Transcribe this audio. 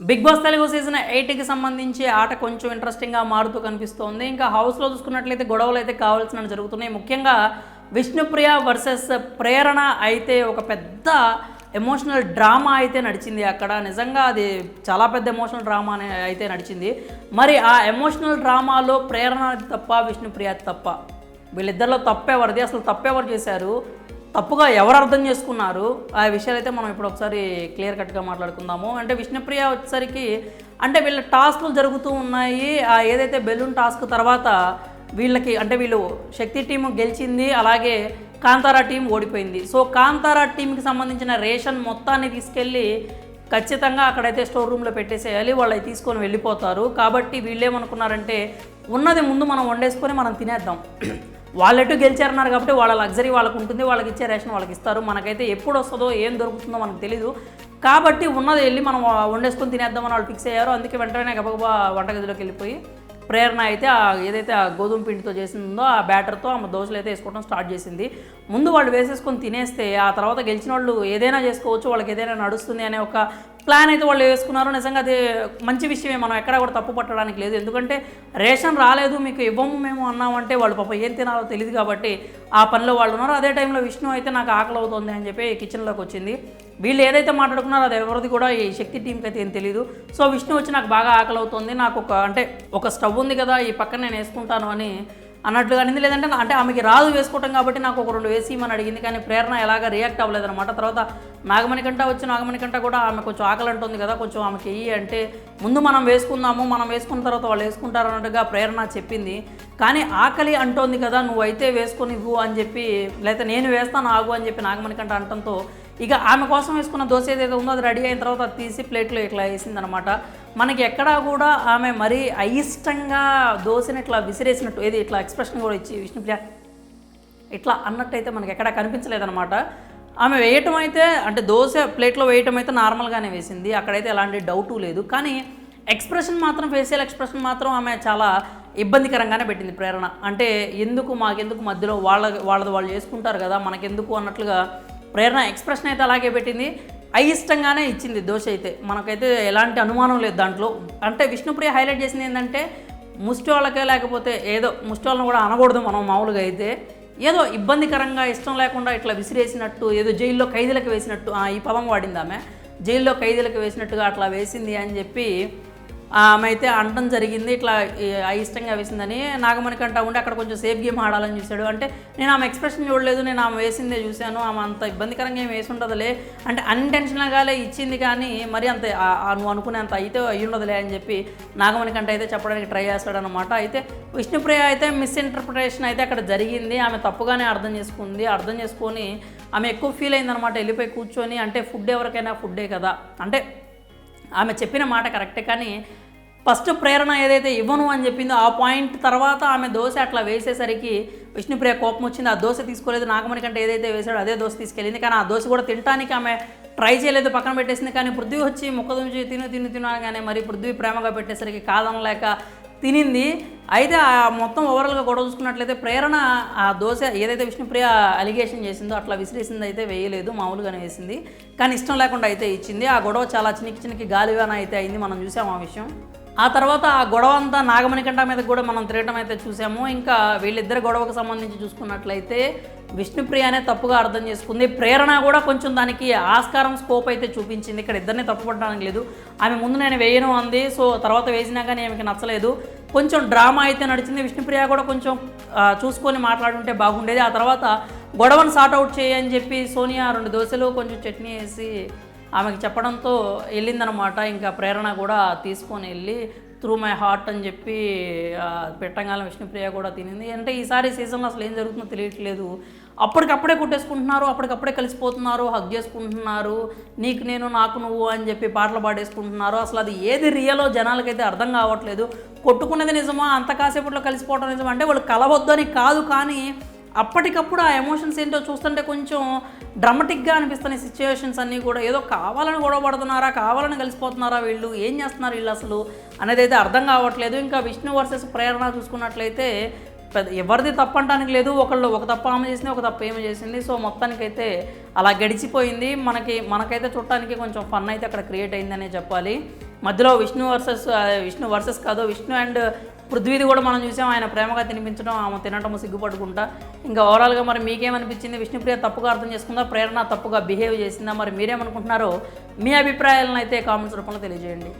Big boss Telugu season 8కి సంబంధించి ఆట కొంచెం ఇంట్రెస్టింగ్గా మారుతూ కనిపిస్తోంది. ఇంకా హౌస్లో చూసుకున్నట్లయితే గొడవలు అయితే కావాల్సినవి జరుగుతున్నాయి. ముఖ్యంగా విష్ణుప్రియ వర్సెస్ ప్రేరణ అయితే ఒక పెద్ద ఎమోషనల్ డ్రామా అయితే నడిచింది అక్కడ. నిజంగా అది చాలా పెద్ద ఎమోషనల్ డ్రామా అయితే నడిచింది. మరి ఆ ఎమోషనల్ డ్రామాలో ప్రేరణ తప్ప విష్ణుప్రియ తప్ప, వీళ్ళిద్దరిలో తప్పెవరిది, అసలు తప్పెవరు చేశారు, తప్పుగా ఎవరు అర్థం చేసుకున్నారు, ఆ విషయాలు అయితే మనం ఇప్పుడు ఒకసారి క్లియర్ కట్గా మాట్లాడుకుందాము. అంటే విష్ణుప్రియ వచ్చేసరికి అంటే వీళ్ళ టాస్క్లు జరుగుతూ ఉన్నాయి. ఆ ఏదైతే బెలూన్ టాస్క్ తర్వాత వీళ్ళకి అంటే వీళ్ళు శక్తి టీము గెలిచింది, అలాగే కాంతారా టీం ఓడిపోయింది. సో కాంతారా టీంకి సంబంధించిన రేషన్ మొత్తాన్ని తీసుకెళ్ళి ఖచ్చితంగా అక్కడైతే స్టోర్ రూమ్లో పెట్టేసేయాలి, వాళ్ళు అవి తీసుకొని వెళ్ళిపోతారు. కాబట్టి వీళ్ళు ఏమనుకున్నారంటే ఉన్నది ముందు మనం వండేసుకొని మనం తినేద్దాం, వాళ్ళెటు గెలిచారన్నారు కాబట్టి వాళ్ళ లగ్జరీ వాళ్ళకు ఉంటుంది, వాళ్ళకి ఇచ్చే రేషన్ వాళ్ళకి ఇస్తారు, మనకైతే ఎప్పుడు వస్తుందో ఏం దొరుకుతుందో మనకు తెలీదు. కాబట్టి ఉన్నది వెళ్ళి మనం వండేసుకొని తినేద్దామని వాళ్ళు ఫిక్స్ అయ్యారు. అందుకే వెంటనే గబగబా వంటగదిలోకి వెళ్ళిపోయి ప్రేరణ అయితే ఏదైతే ఆ గోధుమ పిండితో చేసిందో ఆ బ్యాటర్తో ఆమె దోశలు అయితే వేసుకోవడం స్టార్ట్ చేసింది. ముందు వాళ్ళు వేసేసుకొని తినేస్తే ఆ తర్వాత గెలిచిన వాళ్ళు ఏదైనా చేసుకోవచ్చు, వాళ్ళకి ఏదైనా నడుస్తుంది అనే ఒక ప్లాన్ అయితే వాళ్ళు వేసుకున్నారు. నిజంగా అది మంచి విషయమే, మనం ఎక్కడా కూడా తప్పు పట్టడానికి లేదు. ఎందుకంటే రేషన్ రాలేదు మీకు ఇవ్వము మేము అన్నామంటే వాళ్ళు పాప ఏం తినాలో తెలియదు కాబట్టి ఆ పనిలో వాళ్ళు ఉన్నారు. అదే టైంలో విష్ణు అయితే నాకు ఆకలి అవుతుంది అని చెప్పి కిచెన్లోకి వచ్చింది. వీళ్ళు ఏదైతే మాట్లాడుకున్నారో అది ఎవరిది కూడా ఈ శక్తి టీంకి అయితే ఏం తెలియదు. సో విష్ణు వచ్చి నాకు బాగా ఆకలి అవుతుంది, నాకు ఒక స్టవ్ ఉంది కదా ఈ పక్కన నేను వేసుకుంటాను అని అన్నట్లుగా అనింది. లేదంటే అంటే ఆమెకి రాదు వేసుకోవటం కాబట్టి నాకు ఒక 2 వేసి అని అడిగింది. కానీ ప్రేరణ ఎలాగా రియాక్ట్ అవ్వలేదన్నమాట. తర్వాత నాగమణికంట కూడా ఆమె కొంచెం ఆకలి అంటుంది కదా, కొంచెం ఆమెకి వెయ్యి అంటే ముందు మనం వేసుకుందాము, మనం వేసుకున్న తర్వాత వాళ్ళు వేసుకుంటారు అన్నట్టుగా ప్రేరణ చెప్పింది. కానీ ఆకలి అంటోంది కదా నువ్వైతే వేసుకొని ఇవ్వు అని చెప్పి, లేకపోతే నేను వేస్తాను ఆగు అని చెప్పి నాగమణికంట అనటంతో ఇక ఆమె కోసం వేసుకున్న దోశ ఏదైతే ఉందో అది రెడీ అయిన తర్వాత అది తీసి ప్లేట్లో ఇట్లా వేసిందనమాట. మనకి ఎక్కడా కూడా ఆమె మరీ అయిష్టంగా దోశని ఇట్లా విసిరేసినట్టు ఏది ఇట్లా ఎక్స్ప్రెషన్ కూడా ఇచ్చి విష్ణుప్రియ ఇట్లా అన్నట్టయితే మనకి ఎక్కడా కనిపించలేదన్నమాట. ఆమె వేయటం అయితే అంటే దోశ ప్లేట్లో వేయటం అయితే నార్మల్గానే వేసింది, అక్కడైతే ఎలాంటి డౌటు లేదు. కానీ ఎక్స్ప్రెషన్ మాత్రం ఫేషియల్ ఎక్స్ప్రెషన్ మాత్రం ఆమె చాలా ఇబ్బందికరంగానే పెట్టింది ప్రేరణ. అంటే మాకెందుకు మధ్యలో వాళ్ళది వాళ్ళు చేసుకుంటారు కదా మనకెందుకు అన్నట్లుగా ప్రేరణ ఎక్స్ప్రెషన్ అయితే అలాగే పెట్టింది. అయిష్టంగానే ఇచ్చింది దోశ అయితే, మనకైతే ఎలాంటి అనుమానం లేదు దాంట్లో. అంటే విష్ణుప్రియ హైలైట్ చేసింది ఏంటంటే ముష్టి వాళ్ళకే లేకపోతే ఏదో ముష్టి వాళ్ళని కూడా అనకూడదు మనం మామూలుగా అయితే, ఏదో ఇబ్బందికరంగా ఇష్టం లేకుండా ఇట్లా విసిరేసినట్టు, ఏదో జైల్లో ఖైదీలకు వేసినట్టు, ఈ పదం వాడింది ఆమె, జైల్లో ఖైదీలకు వేసినట్టుగా అట్లా వేసింది అని చెప్పి ఆమె అయితే అనడం జరిగింది. ఇట్లా ఇష్టంగా వేసిందని నాగమణికంట ఉండి అక్కడ కొంచెం సేఫ్ గేమ్ ఆడాలని చూశాడు. అంటే నేను ఆమె ఎక్స్ప్రెషన్ చూడలేదు, నేను ఆమె వేసిందే చూశాను, ఆమె అంత ఇబ్బందికరంగా ఏం వేసి ఉంటుందిలే అంటే అన్ఇంటెన్షనల్గానే ఇచ్చింది, కానీ మరి అంత నువ్వు అనుకునేంత అయితే అయ్యి ఉండదులే అని చెప్పి నాగమణికంట అయితే చెప్పడానికి ట్రై చేస్తాడనమాట. అయితే విష్ణుప్రియ అయితే మిస్ఇంటర్ప్రిటేషన్ అయితే అక్కడ జరిగింది, ఆమె తప్పుగానే అర్థం చేసుకొని ఆమె ఎక్కువ ఫీల్ అయిందనమాట. వెళ్ళిపోయి కూర్చొని అంటే ఫుడ్ ఎవరికైనా ఫుడ్డే కదా, అంటే ఆమె చెప్పిన మాట కరెక్టే, కానీ ఫస్ట్ ప్రేరణ ఏదైతే ఇవ్వను అని చెప్పిందో ఆ పాయింట్ తర్వాత ఆమె దోశ అట్లా వేసేసరికి విష్ణుప్రియ కోపం వచ్చింది. ఆ దోశ తీసుకోలేదు, నాగమణికంట ఏదైతే వేసాడో అదే దోశ తీసుకెళ్ళింది. కానీ ఆ దోశ కూడా తినడానికి ఆమె ట్రై చేయలేదు, పక్కన పెట్టేసింది. కానీ పృథ్వీ వచ్చి ముక్క దుంచి తిను అనగానే మరి పృథ్వీ ప్రేమగా పెట్టేసరికి కాదనలేక తినింది. అయితే ఆ మొత్తం ఓవరాల్గా గొడవ చూసుకున్నట్లయితే ప్రేరణ ఆ దోశ ఏదైతే విష్ణుప్రియ అలిగేషన్ చేసిందో అట్లా విసిరేసింది అయితే వేయలేదు, మామూలుగానే వేసింది. కానీ ఇష్టం లేకుండా అయితే ఇచ్చింది. ఆ గొడవ చాలా చినికి గాలివాన అయితే అయింది, మనం చూసాము ఆ విషయం. ఆ తర్వాత ఆ గొడవ అంతా నాగమణికంట మీద కూడా మనం తిరగటం అయితే చూసాము. ఇంకా వీళ్ళిద్దరి గొడవకు సంబంధించి చూసుకున్నట్లయితే విష్ణుప్రియనే తప్పుగా అర్థం చేసుకుంది, ప్రేరణ కూడా కొంచెం దానికి ఆస్కారం స్కోప్ అయితే చూపించింది. ఇక్కడ ఇద్దరిని తప్పుపడడానికి లేదు, ఆమె ముందు నేను వేయను అంది, సో తర్వాత వేసినా కానీ ఆమెకి నచ్చలేదు, కొంచెం డ్రామా అయితే నడిచింది. విష్ణుప్రియ కూడా కొంచెం చూసుకొని మాట్లాడుంటే బాగుండేది. ఆ తర్వాత గొడవను సార్ట్అవుట్ చేయని చెప్పి సోనియా 2 దోశలు కొంచెం చట్నీ వేసి ఆమెకి చెప్పడంతో వెళ్ళిందనమాట. ఇంకా ప్రేరణ కూడా తీసుకొని వెళ్ళి త్రూ మై హార్ట్ అని చెప్పి పెట్టగానే విష్ణుప్రియ కూడా తినింది. అంటే ఈసారి సీజన్లో అసలు ఏం జరుగుతుందో తెలియట్లేదు, అప్పటికప్పుడే కుట్టేసుకుంటున్నారు, అప్పటికప్పుడే కలిసిపోతున్నారు, హగ్ చేసుకుంటున్నారు, నీకు నేను నాకు నువ్వు అని చెప్పి పాటలు పాడేసుకుంటున్నారు. అసలు అది ఏది రియలో జనాలకైతే అర్థం కావట్లేదు. కొట్టుకునేది నిజమా, అంత కాసేపట్లో కలిసిపోవడం నిజమా అంటే వాళ్ళు కలవద్దని కాదు, కానీ అప్పటికప్పుడు ఆ ఎమోషన్స్ ఏంటో చూస్తుంటే కొంచెం డ్రామాటిక్గా అనిపిస్తున్నాయి సిచ్యువేషన్స్ అన్నీ కూడా. ఏదో కావాలని గొడవ పడుతున్నారా, కావాలని కలిసిపోతున్నారా, వీళ్ళు ఏం చేస్తున్నారు వీళ్ళు అసలు అనేది అయితే అర్థం కావట్లేదు. ఇంకా విష్ణు వర్సెస్ ప్రేరణ చూసుకున్నట్లయితే ఎవరిది తప్పు అంటానికి లేదు, ఒక తప్పు ఆమె చేసింది, ఒక తప్పు ఏమి చేసింది. సో మొత్తానికైతే అలా గడిచిపోయింది. మనకైతే చూడటానికి కొంచెం ఫన్ అయితే అక్కడ క్రియేట్ అయిందనే చెప్పాలి. మధ్యలో విష్ణు వర్సెస్ కాదు, విష్ణు అండ్ పృథ్వీది కూడా మనం చూసాం. ఆయన ప్రేమగా తినిపించడం, ఆమె తినటం సిగ్గుపడుకుంటా. ఇంకా ఓవరాల్గా మరి మీకేమనిపించింది? విష్ణుప్రియ తప్పుగా అర్థం చేసుకుందా, ప్రేరణ తప్పుగా బిహేవ్ చేసిందా? మరి మీరేమనుకుంటున్నారో మీ అభిప్రాయాలను అయితే కామెంట్స్ రూపంలో తెలియజేయండి.